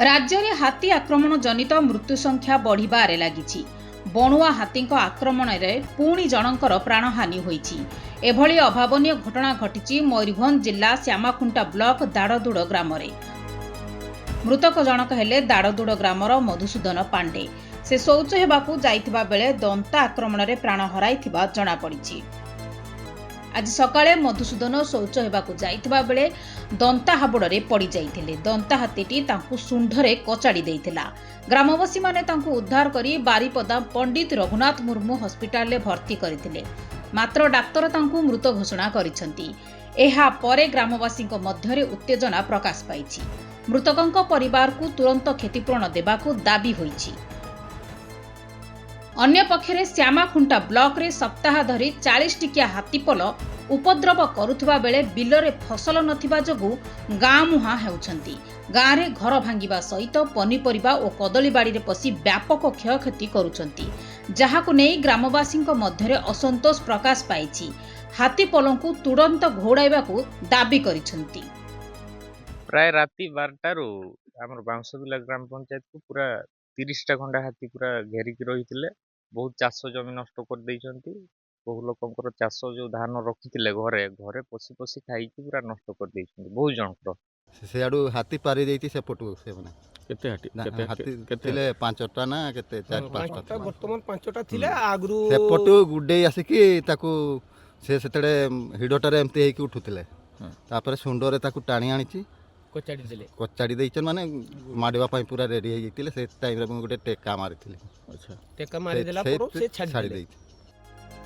राज्य में हाथी आक्रमण जनित मृत्यु संख्या बढ़िबारे लागिछि। बणुआ हाथी आक्रमण में पुणी जनकर प्राणहानि होइछि। एभली अभावनीय घटना घटिछि मयूरभंज जिला श्यामाखुंटा ब्लॉक दाड़दुड़ ग्राम में। मृतक जनक हेले दाड़दुड़ ग्रामर मधुसूदन पांडे। से शौच हेबाकू जाइथिबा बेले दंता आक्रमण में प्राण हराइथिबा जणा पड़िछि। आज सकाळे मधुसूदन शौच हेबाकू जाइथिबा बेले दंता हाबुड़े पड़ी जाइथिले। दंता हाथीटी तांकू सुंढरे कचाड़ी देइथिला। ग्रामवासी माने तांकू उद्धार करी बारीपदा पंडित रघुनाथ मुर्मू हॉस्पिटल रे भर्ती करथिले। मात्र डाक्तर तांकू मृत घोषणा करिसंती। एहा परे ग्रामवासी मध्यरे उत्तेजना प्रकाश पाइछि। मृतकंक परिवार को तुरंत क्षतिपूरण देबाकू दाबी होइछि। अन्य पक्षरे श्यामाखुंटा ब्लॉक रे सप्ताह धरी 40 टिकिया हाथीपल उपद्रव करुथबा बेले बिलरे फसल नथिबा जगु गाँ मुहां हेउछंती। गाँ रे घर भांगिबा सहित पनीपरिबा और कदली बाड़ी रे पसी व्यापक क्षयक्षति करुछंती, जहाकु नेई ग्रामवासी मध्यरे असंतोष प्रकाश पाइछि। हाथीपलंकु तुरंत घोड़ाइबाकू दाबी करिसंती। प्राय राति 12टारू आमर बांसबिला ग्राम पंचायत को पूरा 30टा खंडा हाथी पूरा घेरिकी रही। बहुत चाष जमी नष्ट कर देइछंती। बहु लोकंकर चाष जो धान रखिथिले घरे घरे पसी पसी खाइकी पूरा नष्ट कर देइछंती। बहुत जनकर से आडू हाथी पारी देइति से पटु से माने केते हाथी केते 5टा ना केते 4-5टा वर्तमान 5टा थिले आगरू से पटु गुडे आसिकी ताकू से सेतडे हिडोटारे एमती हेकी उठुथिले। तापर सुंडरे ताकू टाणी आनिची कचाड़ी देइछन माने माडवा पई पूरा रेडी हे जइतिले। से टाइम रे गुडे टेका मारिथिले। अच्छा टेका मारि देला परो से छाड़ी देइछ।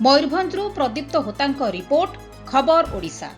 मयूरभंजरू प्रदीप्त होतांक रिपोर्ट, खबर ओडिशा।